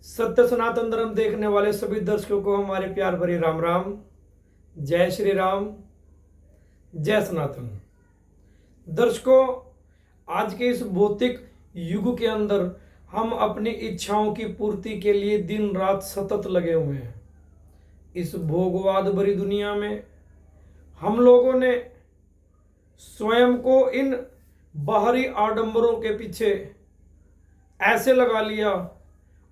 सत्य सनातन धर्म देखने वाले सभी दर्शकों को हमारे प्यार भरी राम राम। जय श्री राम, जय सनातन। दर्शकों, आज के इस भौतिक युग के अंदर हम अपनी इच्छाओं की पूर्ति के लिए दिन रात सतत लगे हुए हैं। इस भोगवाद भरी दुनिया में हम लोगों ने स्वयं को इन बाहरी आडंबरों के पीछे ऐसे लगा लिया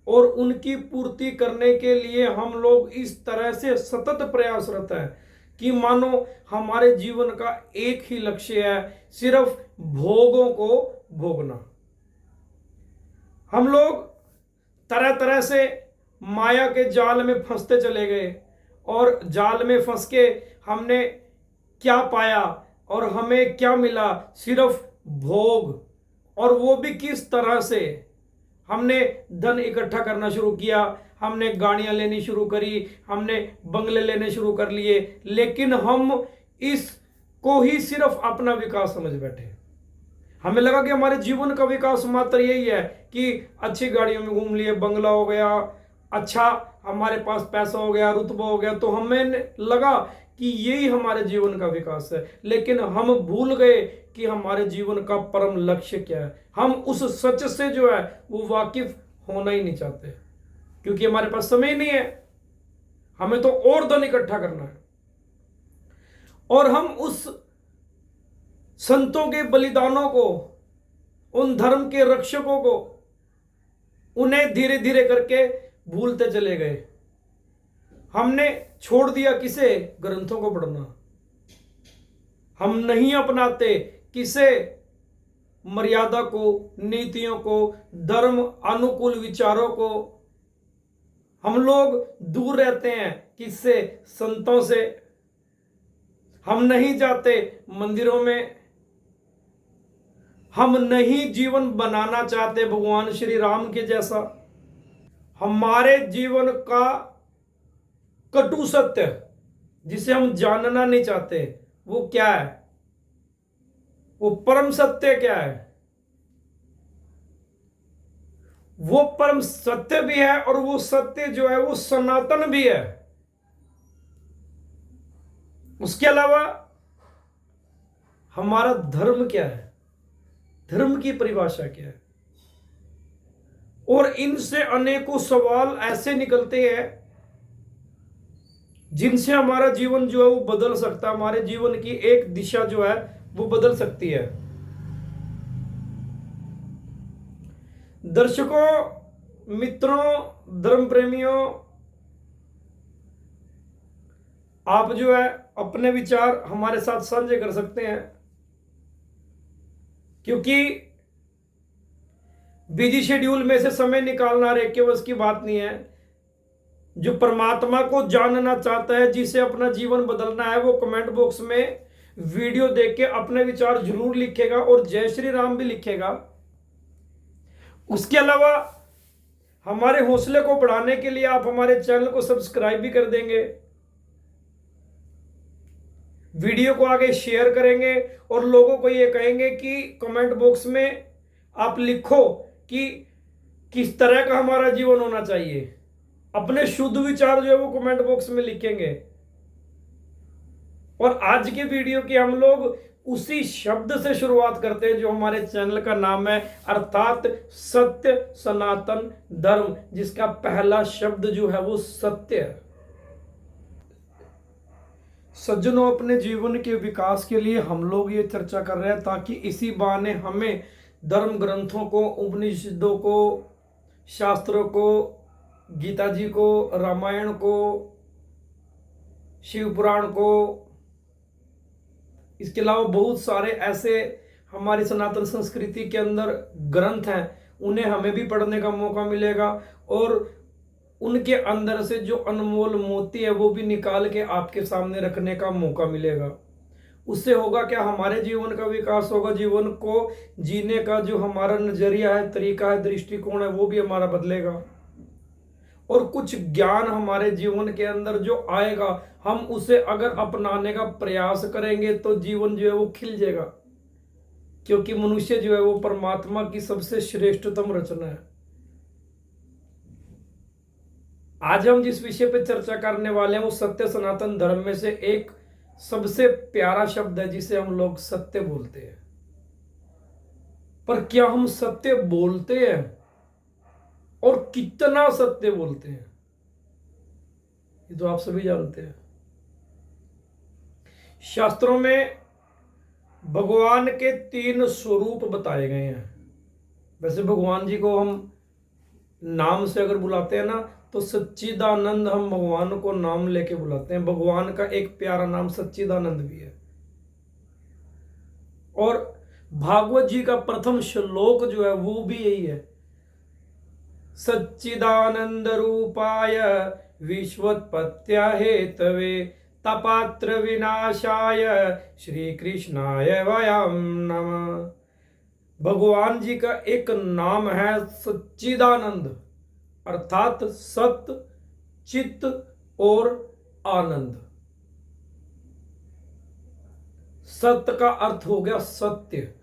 और उनकी पूर्ति करने के लिए हम लोग इस तरह से सतत प्रयासरत हैं कि मानो हमारे जीवन का एक ही लक्ष्य है, सिर्फ भोगों को भोगना। हम लोग तरह तरह से माया के जाल में फंसते चले गए और जाल में फंस के हमने क्या पाया और हमें क्या मिला? सिर्फ भोग। और वो भी किस तरह से? हमने धन इकट्ठा करना शुरू किया, हमने गाड़ियां लेनी शुरू करी, हमने बंगले लेने शुरू कर लिए, लेकिन हम इसको ही सिर्फ अपना विकास समझ बैठे। हमें लगा कि हमारे जीवन का विकास मात्र यही है कि अच्छी गाड़ियों में घूम लिए, बंगला हो गया, अच्छा हमारे पास पैसा हो गया, रुतबा हो गया, तो हमें लगा कि यही हमारे जीवन का विकास है। लेकिन हम भूल गए कि हमारे जीवन का परम लक्ष्य क्या है। हम उस सच से जो है वो वाकिफ होना ही नहीं चाहते, क्योंकि हमारे पास समय ही नहीं है। हमें तो और धन इकट्ठा करना है और हम उस संतों के बलिदानों को, उन धर्म के रक्षकों को, उन्हें धीरे धीरे करके भूलते चले गए। हमने छोड़ दिया किसे? ग्रंथों को पढ़ना। हम नहीं अपनाते किसे? मर्यादा को, नीतियों को, धर्म अनुकूल विचारों को। हम लोग दूर रहते हैं किससे? संतों से। हम नहीं जाते मंदिरों में। हम नहीं जीवन बनाना चाहते भगवान श्री राम के जैसा। हमारे जीवन का कटु सत्य जिसे हम जानना नहीं चाहते, वो क्या है? वो परम सत्य क्या है? वो परम सत्य भी है और वो सत्य जो है वो सनातन भी है। उसके अलावा हमारा धर्म क्या है? धर्म की परिभाषा क्या है? और इनसे अनेकों सवाल ऐसे निकलते हैं जिनसे हमारा जीवन जो है वो बदल सकता है। हमारे जीवन की एक दिशा जो है वो बदल सकती है। दर्शकों, मित्रों, धर्म प्रेमियों, आप जो है अपने विचार हमारे साथ साझे कर सकते हैं, क्योंकि बिजी शेड्यूल में से समय निकालना रेखे बस की बात नहीं है। जो परमात्मा को जानना चाहता है, जिसे अपना जीवन बदलना है, वो कमेंट बॉक्स में वीडियो देख के अपने विचार जरूर लिखेगा और जय श्री राम भी लिखेगा। उसके अलावा हमारे हौसले को बढ़ाने के लिए आप हमारे चैनल को सब्सक्राइब भी कर देंगे, वीडियो को आगे शेयर करेंगे और लोगों को ये कहेंगे कि कमेंट बॉक्स में आप लिखो कि किस तरह का हमारा जीवन होना चाहिए। अपने शुद्ध विचार जो है वो कमेंट बॉक्स में लिखेंगे। और आज की वीडियो की हम लोग उसी शब्द से शुरुआत करते हैं जो हमारे चैनल का नाम है, अर्थात सत्य सनातन धर्म, जिसका पहला शब्द जो है वो सत्य है। सज्जनों, अपने जीवन के विकास के लिए हम लोग ये चर्चा कर रहे हैं ताकि इसी बहाने हमें धर्म ग्रंथों को, उपनिषदों को, शास्त्रों को, गीता जी को, रामायण को, शिव पुराण को, इसके अलावा बहुत सारे ऐसे हमारी सनातन संस्कृति के अंदर ग्रंथ हैं, उन्हें हमें भी पढ़ने का मौका मिलेगा और उनके अंदर से जो अनमोल मोती है वो भी निकाल के आपके सामने रखने का मौका मिलेगा। उससे होगा क्या? हमारे जीवन का विकास होगा। जीवन को जीने का जो हमारा नजरिया है, तरीका है, दृष्टिकोण है, वो भी हमारा बदलेगा और कुछ ज्ञान हमारे जीवन के अंदर जो आएगा, हम उसे अगर अपनाने का प्रयास करेंगे तो जीवन जो है वो खिल जाएगा, क्योंकि मनुष्य जो है वो परमात्मा की सबसे श्रेष्ठतम रचना है। आज हम जिस विषय पर चर्चा करने वाले हैं वो सत्य सनातन धर्म में से एक सबसे प्यारा शब्द है जिसे हम लोग सत्य बोलते हैं। पर क्या हम सत्य बोलते हैं और कितना सत्य बोलते हैं, ये तो आप सभी जानते हैं। शास्त्रों में भगवान के 3 स्वरूप बताए गए हैं। वैसे भगवान जी को हम नाम से अगर बुलाते हैं ना तो सच्चिदानंद, हम भगवान को नाम लेके बुलाते हैं। भगवान का एक प्यारा नाम सच्चिदानंद भी है। और भागवत जी का प्रथम श्लोक जो है वो भी यही है, सच्चिदानंद रूपाय विश्वोत्पत्त्या हेतवे तपात्र विनाशाय श्री कृष्णाय वयम नमः। भगवान जी का एक नाम है सच्चिदानंद, अर्थात सत्य, चित्त और आनंद। सत्य का अर्थ हो गया सत्य,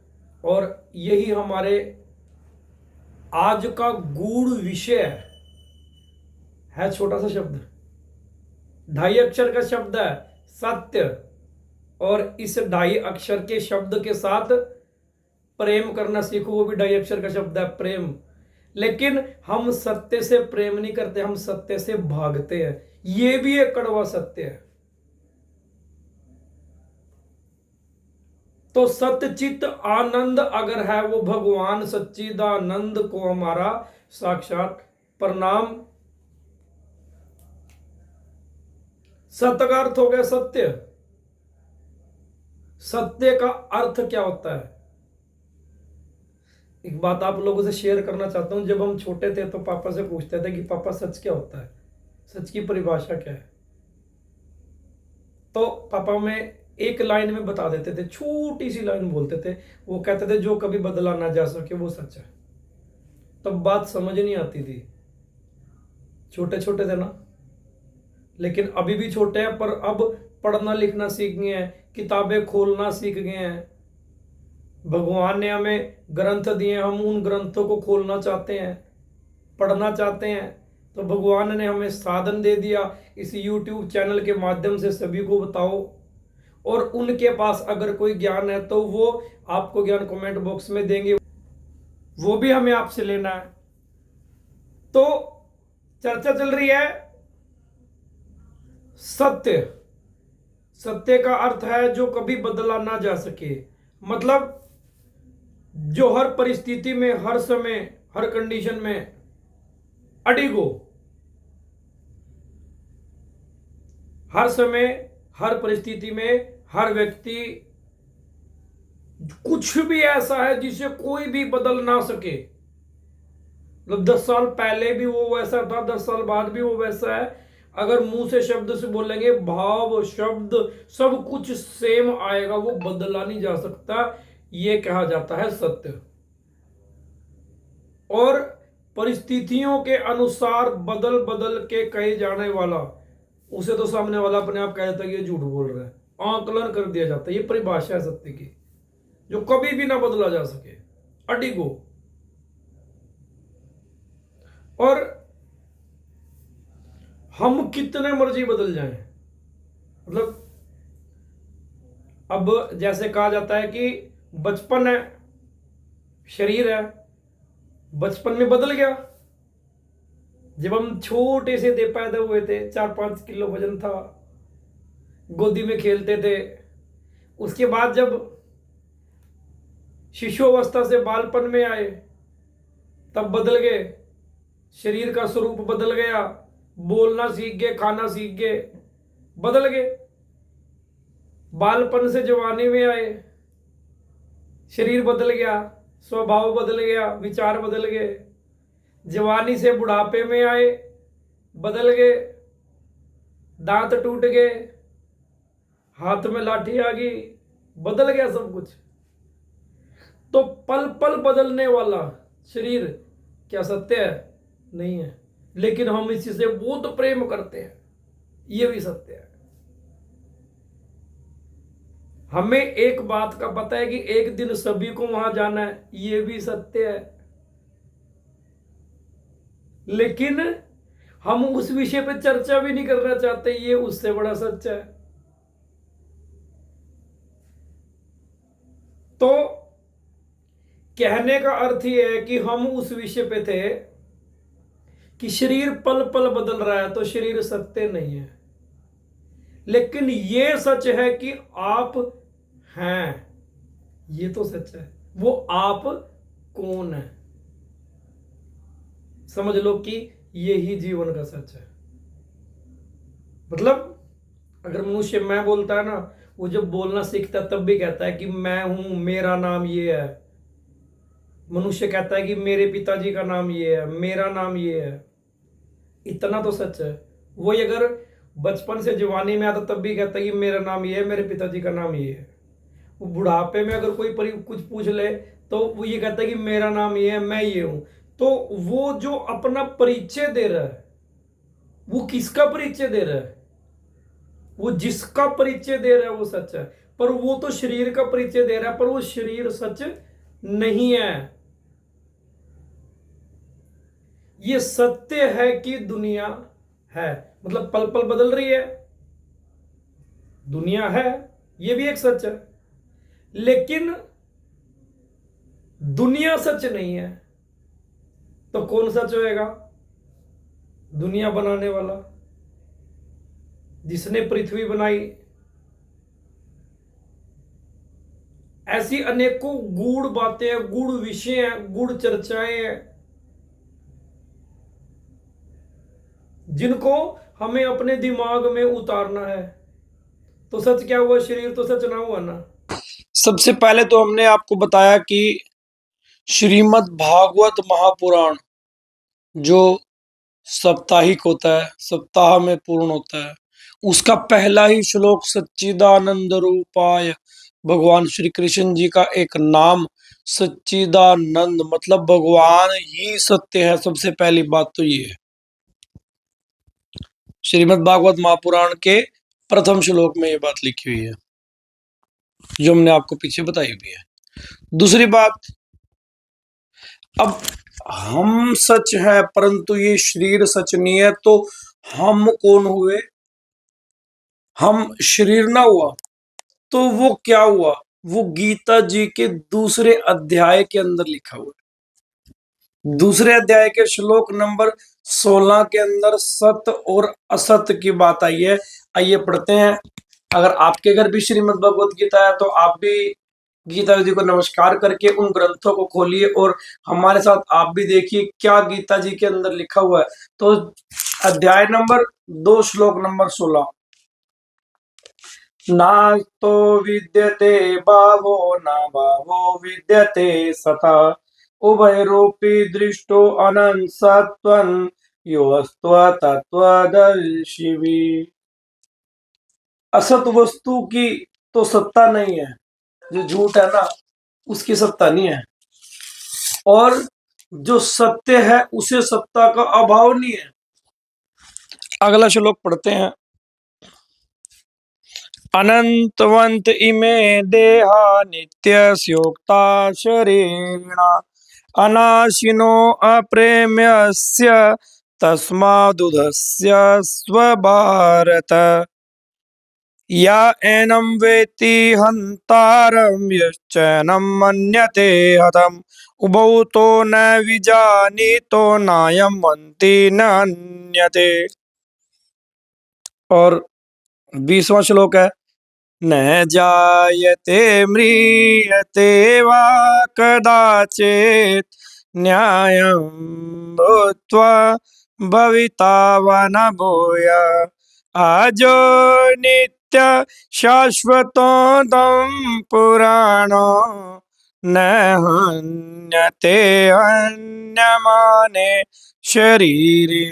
और यही हमारे आज का गूढ़ विषय है। छोटा सा शब्द, 2.5 अक्षर का शब्द है सत्य, और इस 2.5 अक्षर के शब्द के साथ प्रेम करना सीखो, वो भी 2.5 अक्षर का शब्द है प्रेम। लेकिन हम सत्य से प्रेम नहीं करते, हम सत्य से भागते हैं। ये भी एक कड़वा सत्य है। तो सत्यचित आनंद अगर है वो भगवान सच्चिदानंद को हमारा साक्षात प्रणाम। सत्य का अर्थ हो गया सत्य। सत्य का अर्थ क्या होता है? एक बात आप लोगों से शेयर करना चाहता हूं। जब हम छोटे थे तो पापा से पूछते थे कि पापा सच क्या होता है, सच की परिभाषा क्या है? तो पापा में एक लाइन में बता देते थे, छोटी सी लाइन बोलते थे। वो कहते थे जो कभी बदला ना जा सके वो सच है। तब बात समझ नहीं आती थी, छोटे छोटे थे ना। लेकिन अभी भी छोटे हैं, पर अब पढ़ना लिखना सीख गए हैं, किताबें खोलना सीख गए हैं। भगवान ने हमें ग्रंथ दिए, हम उन ग्रंथों को खोलना चाहते हैं, पढ़ना चाहते हैं। तो भगवान ने हमें साधन दे दिया, इस YouTube चैनल के माध्यम से सभी को बताओ। और उनके पास अगर कोई ज्ञान है तो वो आपको ज्ञान कमेंट बॉक्स में देंगे, वो भी हमें आपसे लेना है। तो चर्चा चल रही है सत्य। सत्य का अर्थ है जो कभी बदला ना जा सके, मतलब जो हर परिस्थिति में, हर समय, हर कंडीशन में अडिग हो। हर समय, हर परिस्थिति में हर व्यक्ति, कुछ भी ऐसा है जिसे कोई भी बदल ना सके। मतलब 10 साल पहले भी वो वैसा था, 10 साल बाद भी वो वैसा है। अगर मुंह से शब्द से बोलेंगे, भाव शब्द सब कुछ सेम आएगा, वो बदला नहीं जा सकता। ये कहा जाता है सत्य। और परिस्थितियों के अनुसार बदल बदल के कहे जाने वाला, उसे तो सामने वाला अपने आप कह देता है ये झूठ बोल रहा है, आकलन कर दिया जाता है। ये परिभाषा है सत्य की, जो कभी भी ना बदला जा सके, अडिग हो। और हम कितने मर्जी बदल जाएं, मतलब अब जैसे कहा जाता है कि बचपन है, शरीर है, बचपन में बदल गया। जब हम छोटे से थे, पैदा हुए थे, 4-5 किलो वजन था, गोदी में खेलते थे। उसके बाद जब शिशु अवस्था से बालपन में आए तब बदल गए, शरीर का स्वरूप बदल गया, बोलना सीख गए, खाना सीख गए, बदल गए। बालपन से जवानी में आए, शरीर बदल गया, स्वभाव बदल गया, विचार बदल गए। जवानी से बुढ़ापे में आए, बदल गए, दांत टूट गए, हाथ में लाठी आ गई, बदल गया सब कुछ। तो पल पल बदलने वाला शरीर क्या सत्य है? नहीं है। लेकिन हम इसी से बहुत प्रेम करते हैं, ये भी सत्य है। हमें एक बात का पता है कि एक दिन सभी को वहां जाना है, ये भी सत्य है। लेकिन हम उस विषय पे चर्चा भी नहीं करना चाहते, ये उससे बड़ा सच है। तो कहने का अर्थ ये है कि हम उस विषय पे थे कि शरीर पल पल बदल रहा है, तो शरीर सत्य नहीं है। लेकिन ये सच है कि आप हैं, ये तो सच है। वो आप कौन है, समझ लो कि यही जीवन का सच है। मतलब अगर मनुष्य मैं बोलता है ना, वो जब बोलना सीखता है तब भी कहता है कि मैं हूं, मेरा नाम ये है। मनुष्य कहता है कि मेरे पिताजी का नाम ये है, मेरा नाम ये है। इतना तो सच है। वही अगर बचपन से जवानी में आता तब भी कहता है कि मेरा नाम ये है, मेरे पिताजी का नाम ये है। वो बुढ़ापे में अगर कोई कुछ पूछ ले तो वो ये कहता है कि मेरा नाम ये है, मैं ये हूं। तो वो जो अपना परिचय दे रहा है, वो किसका परिचय दे रहा है? वो जिसका परिचय दे रहा है वो सच है। पर वो तो शरीर का परिचय दे रहा है, पर वो शरीर सच नहीं है। ये सत्य है कि दुनिया है, मतलब पल पल बदल रही है, दुनिया है, ये भी एक सच है। लेकिन दुनिया सच नहीं है, तो कौन सच होएगा? दुनिया बनाने वाला, जिसने पृथ्वी बनाई। ऐसी अनेकों गूढ़ बातें हैं, गूढ़ विषय हैं, गूढ़ चर्चाएं हैं, जिनको हमें अपने दिमाग में उतारना है। तो सच क्या हुआ? शरीर तो सच ना हुआ ना। सबसे पहले तो हमने आपको बताया कि श्रीमद् भागवत महापुराण जो साप्ताहिक होता है, सप्ताह में पूर्ण होता है, उसका पहला ही श्लोक सच्चिदानंद रूपाय, भगवान श्री कृष्ण जी का एक नाम सच्चिदानंद, मतलब भगवान ही सत्य है। सबसे पहली बात तो ये है, श्रीमद् भागवत महापुराण के प्रथम श्लोक में ये बात लिखी हुई है, जो हमने आपको पीछे बताई भी है। दूसरी बात, अब हम सच है परंतु ये शरीर सच नहीं है, तो हम कौन हुए? हम शरीर ना हुआ तो वो क्या हुआ? वो गीता जी के दूसरे अध्याय के अंदर लिखा हुआ है। दूसरे अध्याय के श्लोक नंबर 16 के अंदर सत्य और असत्य की बात आई है। आइए पढ़ते हैं। अगर आपके घर भी श्रीमद् भगवत गीता है तो आप भी गीता जी को नमस्कार करके उन ग्रंथों को खोलिए और हमारे साथ आप भी देखिए क्या गीता जी के अंदर लिखा हुआ है। तो अध्याय नंबर 2 श्लोक नंबर 16, नास्तो विद्यते भावो न भावो विद्यते सता, उभयरूपी दृष्टो अनंत सत्वं योऽस्त्व तत्त्वदर्शिवी। असत वस्तु की तो सत्ता नहीं है, जो झूठ है ना उसकी सत्ता नहीं है, और जो सत्य है उसे सत्ता का अभाव नहीं है। अगला श्लोक पढ़ते हैं। अनंतवंत इमे देहा नित्यस्योक्ता शरीरिणा, अनाशिनो अप्रेम्यस्य तस्मादुधस्य स्वभारत, या एनं वेत्ति हन्तारं यश्चैनं मन्यते हतम्, उभौ तो न विजानीतो नायं हन्ति न हन्यते। और 20वां श्लोक है, न जायते म्रियते वा कदाचित्, न्यायं भूत्वा भविता वा न भूयात्, आजो नित्य शाश्वतोऽयं पुराणो, न हन्यते हन्यमाने शरीरे,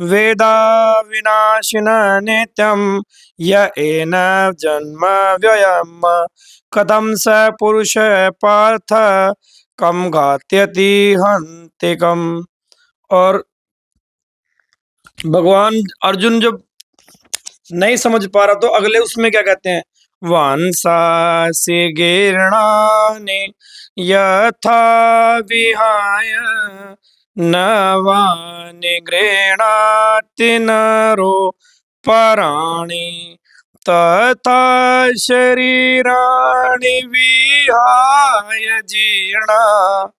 वेदा विनाशिन नित्यं य एन जन्म व्ययम्, कथं स पुरुष पार्थ कम घात्यति हन्तिकम्। और भगवान अर्जुन जब नहीं समझ पा रहा तो अगले उसमें क्या कहते हैं, वांसासि गीर्णानि यथा विहाय नवानि गृह्णाति नरो पराणि तथा शरीराणि विहाय जीर्णा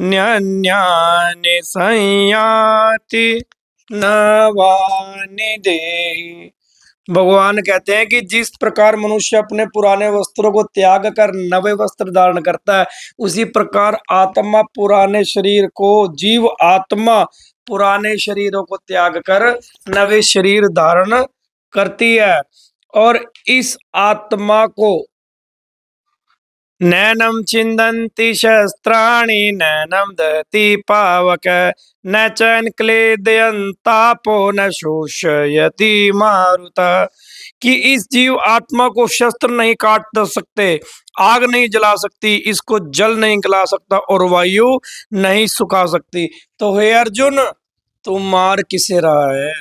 न्यन्यानि संयाति नवानि देहि। भगवान कहते हैं कि जिस प्रकार मनुष्य अपने पुराने वस्त्रों को त्याग कर नवे वस्त्र धारण करता है, उसी प्रकार आत्मा पुराने शरीर को, जीव आत्मा पुराने शरीरों को त्याग कर नवे शरीर धारण करती है। और इस आत्मा को नैनम छिन्दन्ति शस्त्राणि नैनम दहति पावक न च क्लेदयन्तापो न शोषयति मारुतः। कि इस जीव आत्मा को शस्त्र नहीं काट सकते, आग नहीं जला सकती, इसको जल नहीं गला सकता और वायु नहीं सुखा सकती। तो हे अर्जुन, तू मार किसे रहा है?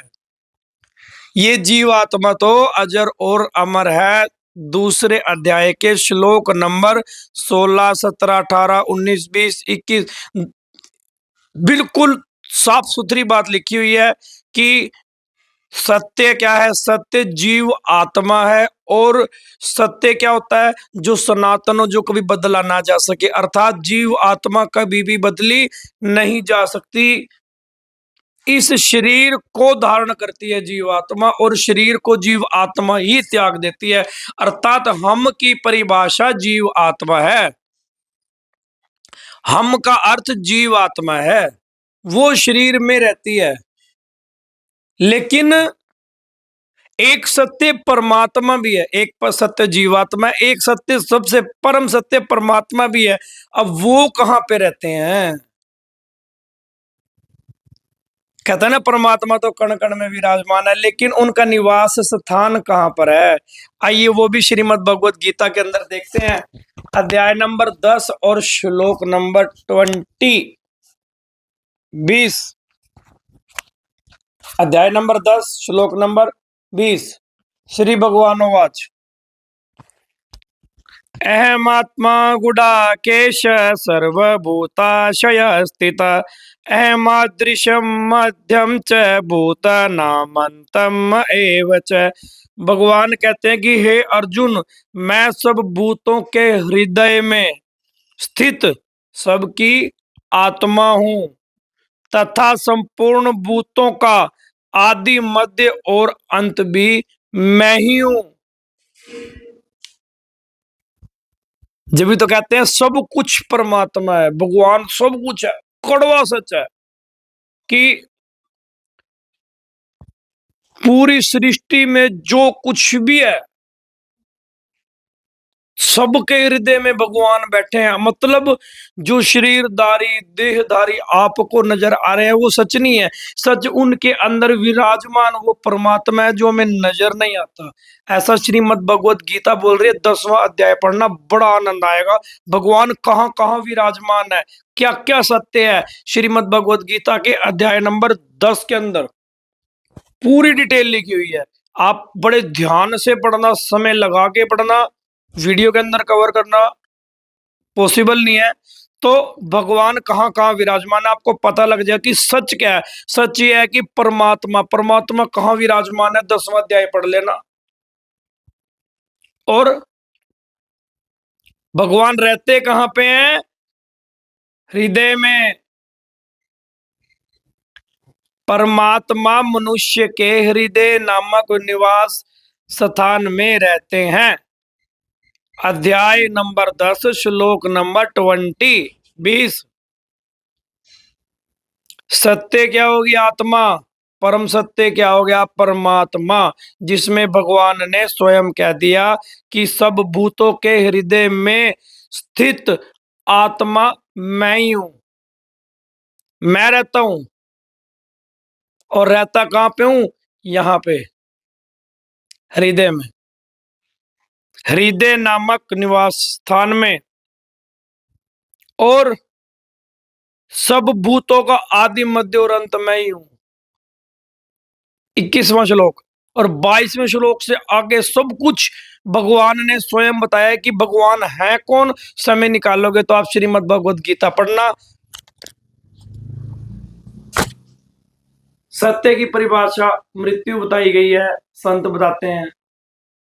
ये जीवात्मा तो अजर और अमर है। दूसरे अध्याय के श्लोक नंबर 16, 17, 18, 19, 20, 21 बिल्कुल साफ सुथरी बात लिखी हुई है कि सत्य क्या है। सत्य जीव आत्मा है। और सत्य क्या होता है? जो सनातन हो, जो कभी बदला ना जा सके, अर्थात जीव आत्मा कभी भी बदली नहीं जा सकती। इस शरीर को धारण करती है जीवात्मा और शरीर को जीव आत्मा ही त्याग देती है। अर्थात हम की परिभाषा जीव आत्मा है। हम का अर्थ जीव आत्मा है, वो शरीर में रहती है। लेकिन एक सत्य परमात्मा भी है, एक सत्य जीवात्मा, एक सत्य सबसे परम सत्य परमात्मा भी है। अब वो कहां पे रहते हैं? कहते हैं ना, परमात्मा तो कण कण में विराजमान है, लेकिन उनका निवास स्थान कहां पर है? आइए वो भी श्रीमद् भगवत गीता के अंदर देखते हैं। अध्याय नंबर 10 और श्लोक नंबर 20। अध्याय नंबर 10 श्लोक नंबर 20। श्री भगवानोवाच अहमात्मा गुडाकेश सर्वभूताशय स्थित अहमादृशम मध्यम च भूतनामंतम एव च। भगवान कहते हैं कि हे अर्जुन, मैं सब भूतों के हृदय में स्थित सबकी आत्मा हूं तथा संपूर्ण भूतों का आदि मध्य और अंत भी मैं ही हूं। जब भी तो कहते हैं सब कुछ परमात्मा है, भगवान सब कुछ है। कड़वा सच है कि पूरी सृष्टि में जो कुछ भी है सबके हृदय में भगवान बैठे हैं। मतलब जो शरीरधारी देहधारी आपको नजर आ रहे हैं वो सच नहीं है। सच उनके अंदर विराजमान वो परमात्मा है जो हमें नजर नहीं आता। ऐसा श्रीमद् भगवत गीता बोल रही है। 10वां अध्याय पढ़ना, बड़ा आनंद आएगा। भगवान कहां कहां विराजमान है, क्या क्या सत्य है, श्रीमद् भगवत गीता के अध्याय नंबर 10 के अंदर पूरी डिटेल लिखी हुई है। आप बड़े ध्यान से पढ़ना, समय लगा के पढ़ना, वीडियो के अंदर कवर करना पॉसिबल नहीं है। तो भगवान कहां कहां विराजमान है आपको पता लग जाए कि सच क्या है। सच ये है कि परमात्मा परमात्मा कहां विराजमान है, 10वां अध्याय पढ़ लेना। और भगवान रहते कहां पे हैं? हृदय में। परमात्मा मनुष्य के हृदय नामक निवास स्थान में रहते हैं। अध्याय नंबर 10 श्लोक नंबर 20। सत्य क्या होगी? आत्मा। परम सत्य क्या हो गया? परमात्मा, जिसमें भगवान ने स्वयं कह दिया कि सब भूतों के हृदय में स्थित आत्मा मैं ही हूं। मैं रहता हूं। और रहता कहां पे हूं? यहां पे हृदय में, हृदय नामक निवास स्थान में। और सब भूतों का आदि मध्य और अंत मैं ही हूं। 21वां श्लोक। और 22वें श्लोक से आगे सब कुछ भगवान ने स्वयं बताया कि भगवान है कौन। समय निकालोगे तो आप श्रीमद् भगवत गीता पढ़ना। सत्य की परिभाषा मृत्यु बताई गई है, संत बताते हैं।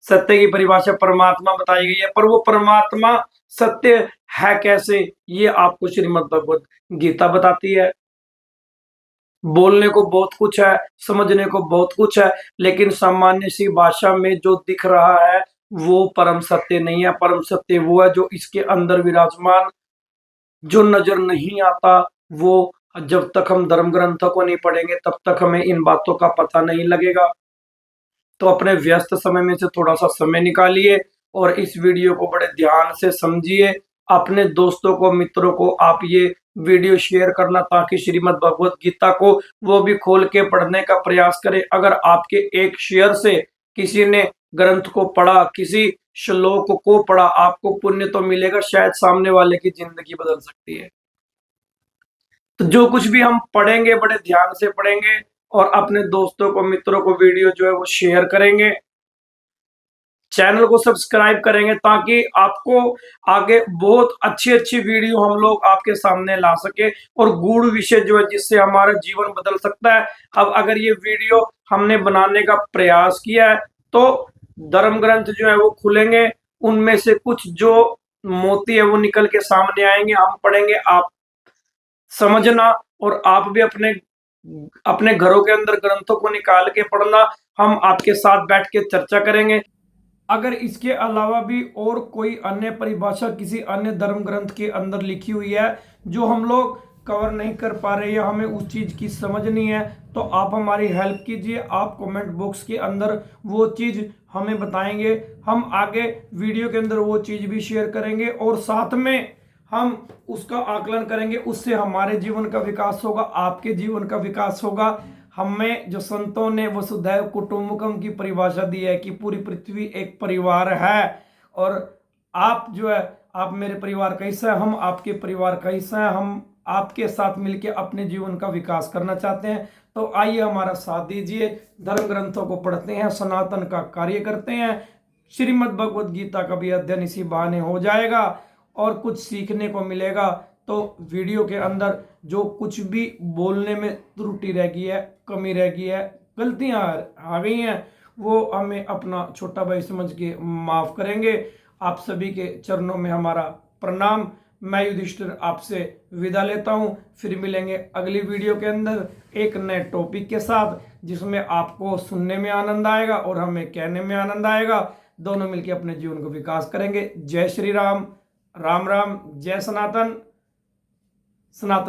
सत्य की परिभाषा परमात्मा बताई गई है, पर वो परमात्मा सत्य है कैसे, ये आपको श्रीमद् भगवत गीता बताती है। बोलने को बहुत कुछ है, समझने को बहुत कुछ है, लेकिन सामान्य सी भाषा में जो दिख रहा है वो परम सत्य नहीं है। परम सत्य वो है जो इसके अंदर विराजमान, जो नजर नहीं आता वो। जब तक हम धर्म ग्रंथों को नहीं पढ़ेंगे तब तक हमें इन बातों का पता नहीं लगेगा। तो अपने व्यस्त समय में से थोड़ा सा समय निकालिए और इस वीडियो को बड़े ध्यान से समझिए। अपने दोस्तों को, मित्रों को आप ये वीडियो शेयर करना, ताकि श्रीमद् भगवत गीता को वो भी खोल के पढ़ने का प्रयास करें। अगर आपके एक शेयर से किसी ने ग्रंथ को पढ़ा, किसी श्लोक को पढ़ा, आपको पुण्य तो मिलेगा, शायद सामने वाले की जिंदगी बदल सकती है। तो जो कुछ भी हम पढ़ेंगे बड़े ध्यान से पढ़ेंगे और अपने दोस्तों को, मित्रों को वीडियो जो है वो शेयर करेंगे। चैनल को सब्सक्राइब करेंगे ताकि आपको आगे बहुत अच्छी अच्छी वीडियो हम लोग आपके सामने ला सके, और गूढ़ विषय जो है जिससे हमारा जीवन बदल सकता है। अब अगर ये वीडियो हमने बनाने का प्रयास किया है तो धर्म ग्रंथ जो है वो खुलेंगे, उनमें से कुछ जो मोती है वो निकल के सामने आएंगे, हम पढ़ेंगे, आप समझना, और आप भी अपने अपने घरों के अंदर ग्रंथों को निकाल के पढ़ना। हम आपके साथ बैठ के चर्चा करेंगे। अगर इसके अलावा भी और कोई अन्य परिभाषा किसी अन्य धर्म ग्रंथ के अंदर लिखी हुई है जो हम लोग कवर नहीं कर पा रहे या हमें उस चीज की समझ नहीं है, तो आप हमारी हेल्प कीजिए। आप कमेंट बॉक्स के अंदर वो चीज हमें बताएंगे, हम आगे वीडियो के अंदर वो चीज भी शेयर करेंगे और साथ में हम उसका आकलन करेंगे। उससे हमारे जीवन का विकास होगा, आपके जीवन का विकास होगा। हमें जो संतों ने वसुधैव कुटुंबकम की परिभाषा दी है कि पूरी पृथ्वी एक परिवार है, और आप जो है, आप मेरे परिवार का हिस्सा है, हम आपके परिवार का हिस्सा है। हम आपके साथ मिलकर अपने जीवन का विकास करना चाहते हैं। तो आइए हमारा साथ दीजिए, धर्म ग्रंथों को पढ़ते हैं, सनातन का कार्य करते हैं। श्रीमद् भगवत गीता का भी अध्ययन इसी बहाने हो जाएगा और कुछ सीखने को मिलेगा। तो वीडियो के अंदर जो कुछ भी बोलने में त्रुटि रह गई है, कमी रह गई है, गलतियां आ गई हैं, वो हमें अपना छोटा भाई समझ के माफ करेंगे। आप सभी के चरणों में हमारा प्रणाम। मैं युधिष्ठिर आपसे विदा लेता हूं। फिर मिलेंगे अगली वीडियो के अंदर एक नए टॉपिक के साथ, जिसमें आपको सुनने में आनंद आएगा और हमें कहने में आनंद आएगा। दोनों मिलकर अपने जीवन को विकास करेंगे। जय श्री राम, राम राम, जय सनातन। सनातन।